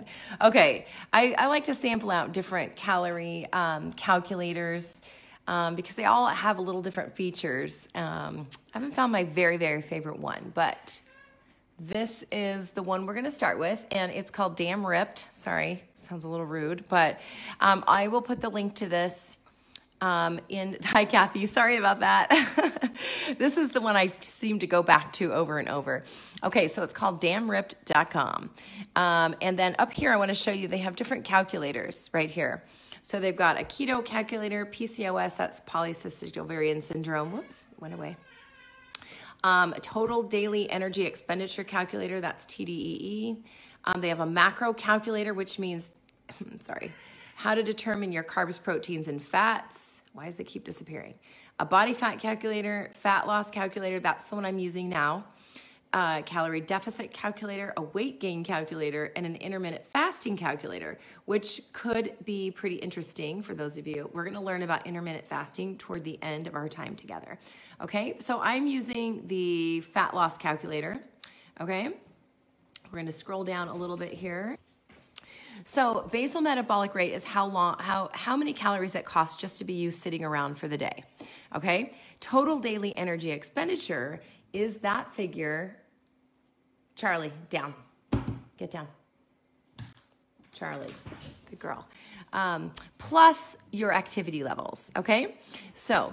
good. Okay, I like to sample out different calorie calculators because they all have a little different features. I haven't found my very, very favorite one, but this is the one we're going to start with, and it's called Damn Ripped. Sorry, sounds a little rude, but I will put the link to this hi, Kathy. Sorry about that. This is the one I seem to go back to over and over. Okay, so it's called damnripped.com. And then up here, I want to show you they have different calculators right here. So they've got a keto calculator, PCOS, that's polycystic ovarian syndrome. Whoops, went away. Total daily energy expenditure calculator, that's TDEE. They have a macro calculator, which means, how to determine your carbs, proteins, and fats. Why does it keep disappearing? A body fat calculator, fat loss calculator, that's the one I'm using now. Calorie deficit calculator, a weight gain calculator, and an intermittent fasting calculator, which could be pretty interesting for those of you. We're going to learn about intermittent fasting toward the end of our time together. Okay, so I'm using the fat loss calculator. Okay, we're going to scroll down a little bit here. So basal metabolic rate is how many calories it costs just to be you sitting around for the day. Okay, total daily energy expenditure is that figure. Charlie, down. Get down. Charlie, good girl. Plus your activity levels, okay? So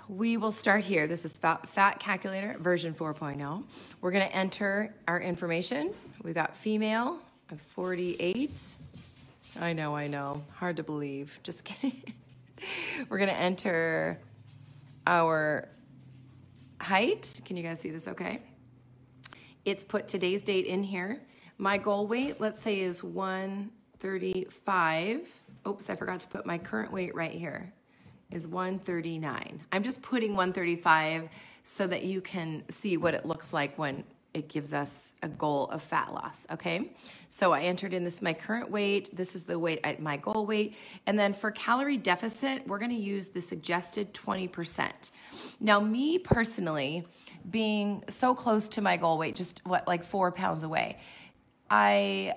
we will start here. This is fat calculator version 4.0. We're going to enter our information. We've got female of 48. I know. Hard to believe. Just kidding. We're going to enter our height. Can you guys see this okay? It's put today's date in here. My goal weight, let's say, is 135. Oops, I forgot to put my current weight right here, is 139. I'm just putting 135 so that you can see what it looks like when it gives us a goal of fat loss, okay? So I entered in this my current weight. This is the weight at my goal weight. And then for calorie deficit, we're gonna use the suggested 20%. Now, me personally, being so close to my goal weight, just like 4 pounds away, I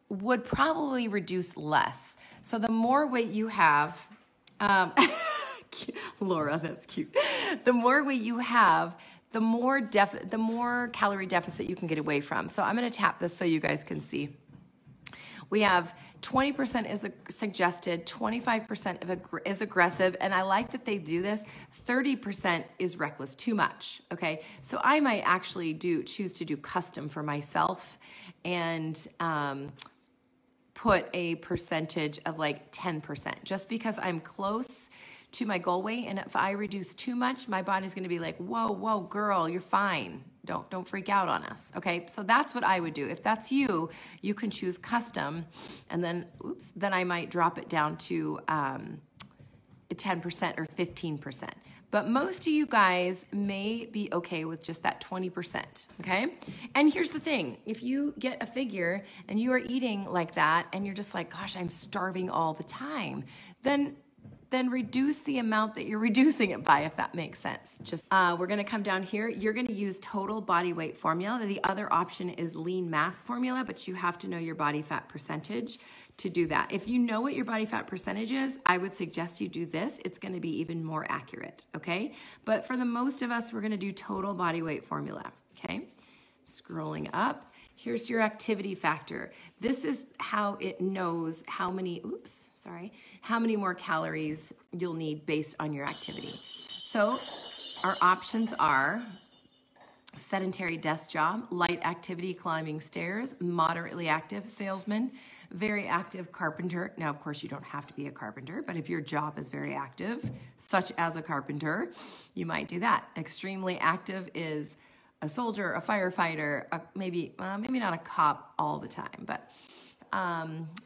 would probably reduce less. So the more weight you have, Laura, that's cute. The more weight you have, the more calorie deficit you can get away from. So I'm going to tap this so you guys can see. We have 20% is suggested, 25% is aggressive, and I like that they do this. 30% is reckless, too much, okay? So I might actually choose to do custom for myself and put a percentage of like 10%, just because I'm close to my goal weight, and if I reduce too much, my body's going to be like, whoa, girl, you're fine. Don't freak out on us, okay? So that's what I would do. If that's you, you can choose custom, and then, then I might drop it down to 10% or 15%. But most of you guys may be okay with just that 20%, okay? And here's the thing. If you get a figure and you are eating like that, and you're just like, gosh, I'm starving all the time, then reduce the amount that you're reducing it by, if that makes sense. Just we're going to come down here. You're going to use total body weight formula. The other option is lean mass formula, but you have to know your body fat percentage to do that. If you know what your body fat percentage is, I would suggest you do this. It's going to be even more accurate, okay? But for the most of us, we're going to do total body weight formula, okay? Scrolling up. Here's your activity factor. This is how it knows how many more calories you'll need based on your activity. So our options are sedentary desk job, light activity climbing stairs, moderately active salesman, very active carpenter. Now, of course, you don't have to be a carpenter, but if your job is very active, such as a carpenter, you might do that. Extremely active is a soldier, a firefighter, maybe not a cop all the time, but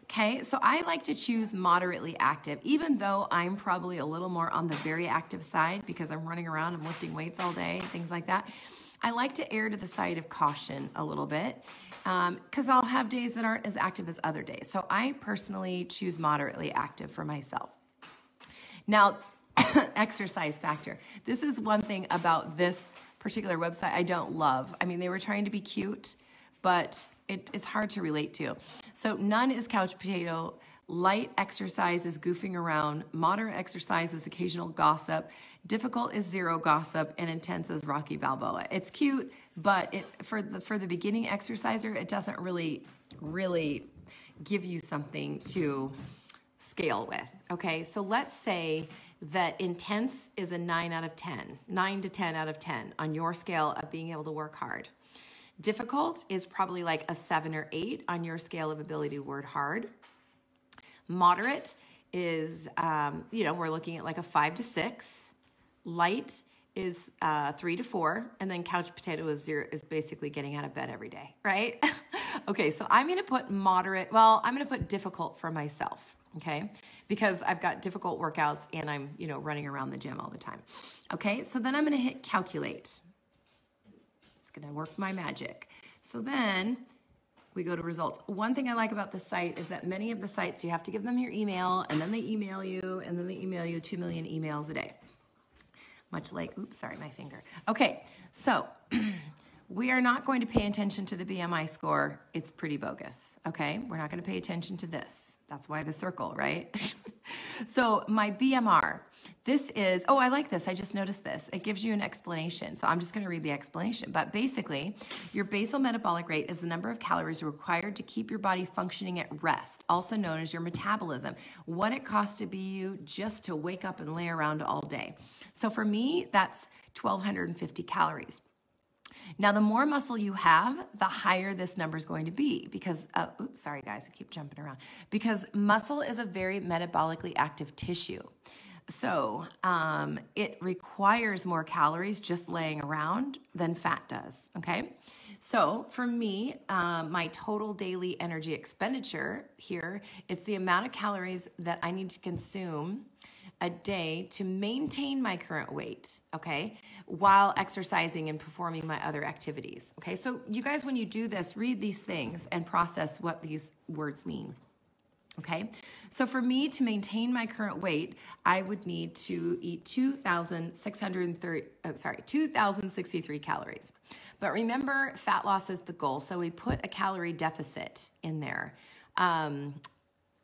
okay. So I like to choose moderately active, even though I'm probably a little more on the very active side because I'm running around and lifting weights all day, things like that. I like to err to the side of caution a little bit because I'll have days that aren't as active as other days. So I personally choose moderately active for myself. Now, exercise factor. This is one thing about this particular website I don't love. I mean, they were trying to be cute, but it's hard to relate to. So none is couch potato. Light exercise is goofing around. Moderate exercise is occasional gossip. Difficult is zero gossip, and intense is Rocky Balboa. It's cute, but for the beginning exerciser, it doesn't really give you something to scale with. Okay, so let's say that intense is a 9 out of 10, 9 to 10 out of 10 on your scale of being able to work hard. Difficult is probably like a 7 or 8 on your scale of ability to work hard. Moderate is, we're looking at like a 5 to 6. Light is 3 to 4, and then couch potato is 0, is basically getting out of bed every day, right? Okay, so I'm gonna put moderate, well, I'm gonna put difficult for myself, okay? Because I've got difficult workouts and I'm, running around the gym all the time. Okay, so then I'm gonna hit calculate. It's gonna work my magic. So then we go to results. One thing I like about the site is that many of the sites, you have to give them your email, and then they email you, and then they email you 2 million emails a day. Much like, oops, sorry, my finger. Okay, so we are not going to pay attention to the BMI score. It's pretty bogus, okay? We're not gonna pay attention to this. That's why the circle, right? So my BMR, this is, oh, I like this. I just noticed this. It gives you an explanation. So I'm just gonna read the explanation. But basically, your basal metabolic rate is the number of calories required to keep your body functioning at rest, also known as your metabolism. What it costs to be you just to wake up and lay around all day. So for me, that's 1,250 calories. Now, the more muscle you have, the higher this number is going to be because, oops, sorry guys, I keep jumping around. Because muscle is a very metabolically active tissue. So it requires more calories just laying around than fat does, okay? So for me, my total daily energy expenditure here, it's the amount of calories that I need to consume a day to maintain my current weight, okay, while exercising and performing my other activities, okay? So you guys, when you do this, read these things and process what these words mean, okay? So for me to maintain my current weight, I would need to eat 2,063 calories. But remember, fat loss is the goal, so we put a calorie deficit in there.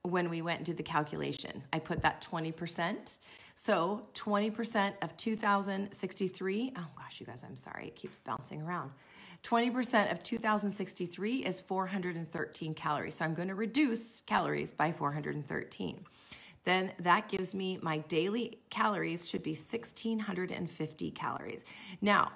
When we went and did the calculation, I put that 20%. So 20% of 2,063, oh gosh, you guys, I'm sorry, it keeps bouncing around. 20% of 2,063 is 413 calories. So I'm going to reduce calories by 413. Then that gives me my daily calories should be 1,650 calories. Now,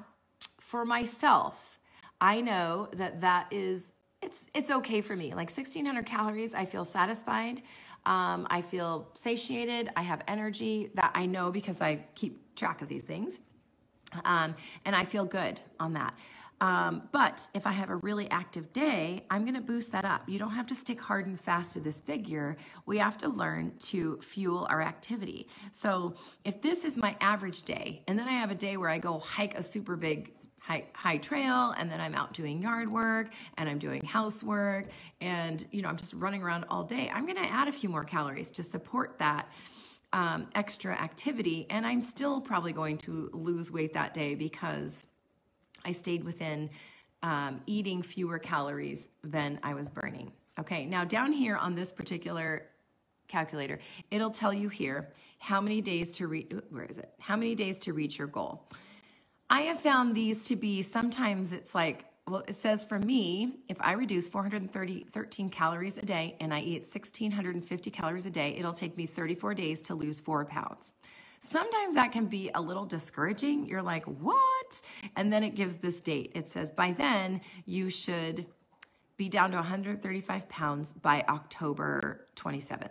for myself, I know that is it's okay for me. Like 1,600 calories, I feel satisfied. I feel satiated. I have energy that I know because I keep track of these things. And I feel good on that. But if I have a really active day, I'm going to boost that up. You don't have to stick hard and fast to this figure. We have to learn to fuel our activity. So if this is my average day, and then I have a day where I go hike a super big high trail, and then I'm out doing yard work, and I'm doing housework, and I'm just running around all day, I'm gonna add a few more calories to support that extra activity, and I'm still probably going to lose weight that day because I stayed within eating fewer calories than I was burning. Okay, now down here on this particular calculator, it'll tell you here how many days to reach, where is it? How many days to reach your goal. I have found these to be, sometimes it's like, well, it says for me, if I reduce 413 calories a day and I eat 1,650 calories a day, it'll take me 34 days to lose 4 pounds. Sometimes that can be a little discouraging. You're like, what? And then it gives this date. It says by then you should be down to 135 pounds by October 27th.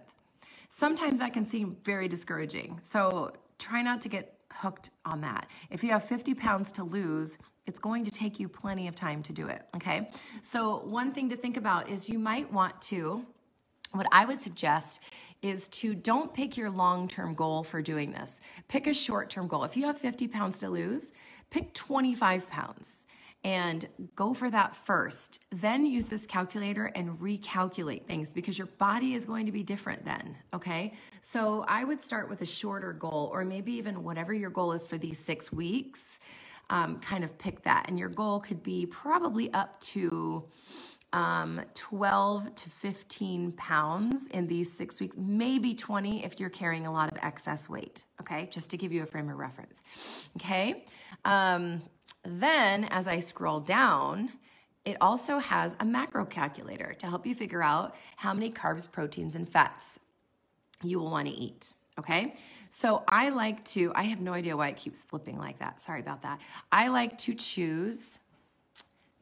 Sometimes that can seem very discouraging. So try not to get hooked on that. If you have 50 pounds to lose, it's going to take you plenty of time to do it, okay? So one thing to think about is you might want to, what I would suggest is to don't pick your long-term goal for doing this. Pick a short-term goal. If you have 50 pounds to lose, pick 25 pounds and go for that first. Then use this calculator and recalculate things because your body is going to be different then, okay? So I would start with a shorter goal, or maybe even whatever your goal is for these 6 weeks, kind of pick that. And your goal could be probably up to 12 to 15 pounds in these 6 weeks, maybe 20 if you're carrying a lot of excess weight, okay? Just to give you a frame of reference, okay? Then as I scroll down, it also has a macro calculator to help you figure out how many carbs, proteins, and fats you will want to eat, okay? So I have no idea why it keeps flipping like that. Sorry about that. I like to choose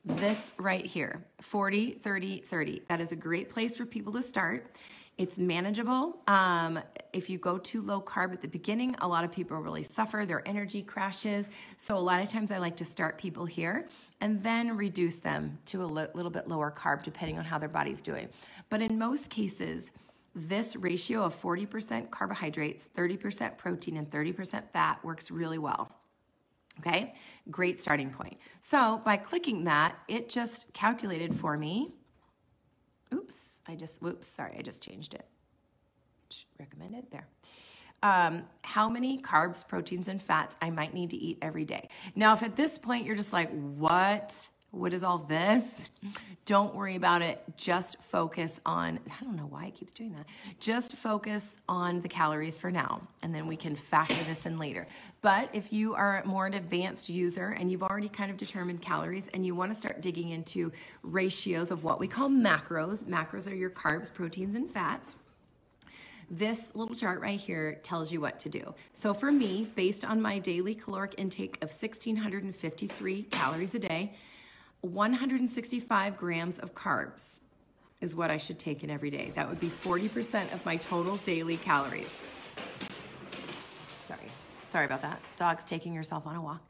this right here, 40, 30, 30. That is a great place for people to start. It's manageable. If you go too low carb at the beginning, a lot of people really suffer, their energy crashes. So a lot of times I like to start people here and then reduce them to a little bit lower carb depending on how their body's doing. But in most cases, this ratio of 40% carbohydrates, 30% protein, and 30% fat works really well. Okay, great starting point. So by clicking that, it just calculated for me. I just changed it. Recommended there. How many carbs, proteins, and fats I might need to eat every day. Now, if at this point you're just like, what is all this? Don't worry about it. Just focus on, I don't know why it keeps doing that. Just focus on the calories for now, and then we can factor this in later. But if you are more an advanced user and you've already kind of determined calories and you want to start digging into ratios of what we call macros, macros are your carbs, proteins, and fats. This little chart right here tells you what to do. So for me, based on my daily caloric intake of 1,653 calories a day, 165 grams of carbs is what I should take in every day. That would be 40% of my total daily calories. Sorry about that. Dog's taking herself on a walk.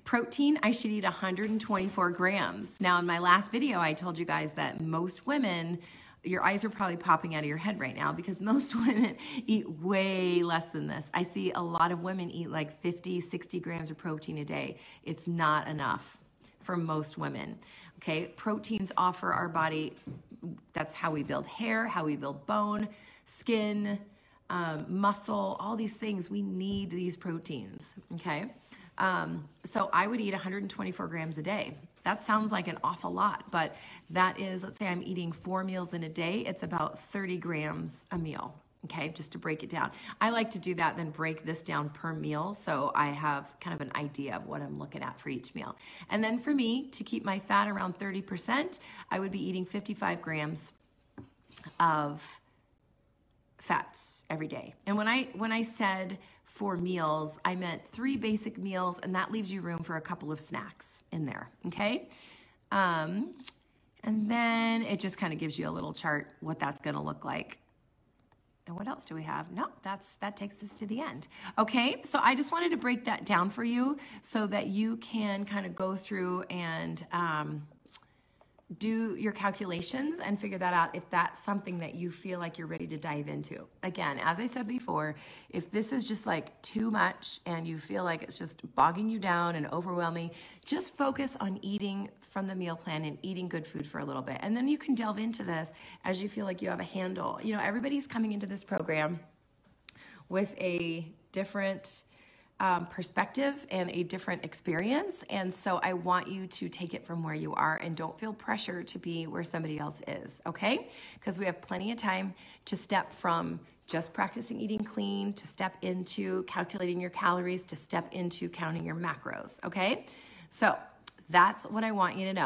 Protein, I should eat 124 grams. Now, in my last video, I told you guys that most women, your eyes are probably popping out of your head right now because most women eat way less than this. I see a lot of women eat like 50, 60 grams of protein a day. It's not enough for most women, okay? Proteins offer our body, that's how we build hair, how we build bone, skin, muscle, all these things. We need these proteins, okay? So I would eat 124 grams a day. That sounds like an awful lot, but that is, let's say I'm eating 4 meals in a day, it's about 30 grams a meal, okay, just to break it down. I like to do that, then break this down per meal, so I have kind of an idea of what I'm looking at for each meal. And then for me, to keep my fat around 30%, I would be eating 55 grams of fats every day. And when I said 4 meals, I meant 3 basic meals, and that leaves you room for a couple of snacks in there, okay? And then it just kind of gives you a little chart what that's gonna look like. And what else do we have? No, that takes us to the end. Okay, so I just wanted to break that down for you so that you can kind of go through and do your calculations and figure that out if that's something that you feel like you're ready to dive into. Again, as I said before, if this is just like too much and you feel like it's just bogging you down and overwhelming, just focus on eating from the meal plan and eating good food for a little bit. And then you can delve into this as you feel like you have a handle. You know, everybody's coming into this program with a different perspective and a different experience. And so I want you to take it from where you are and don't feel pressure to be where somebody else is, okay? Because we have plenty of time to step from just practicing eating clean, to step into calculating your calories, to step into counting your macros, okay? So that's what I want you to know.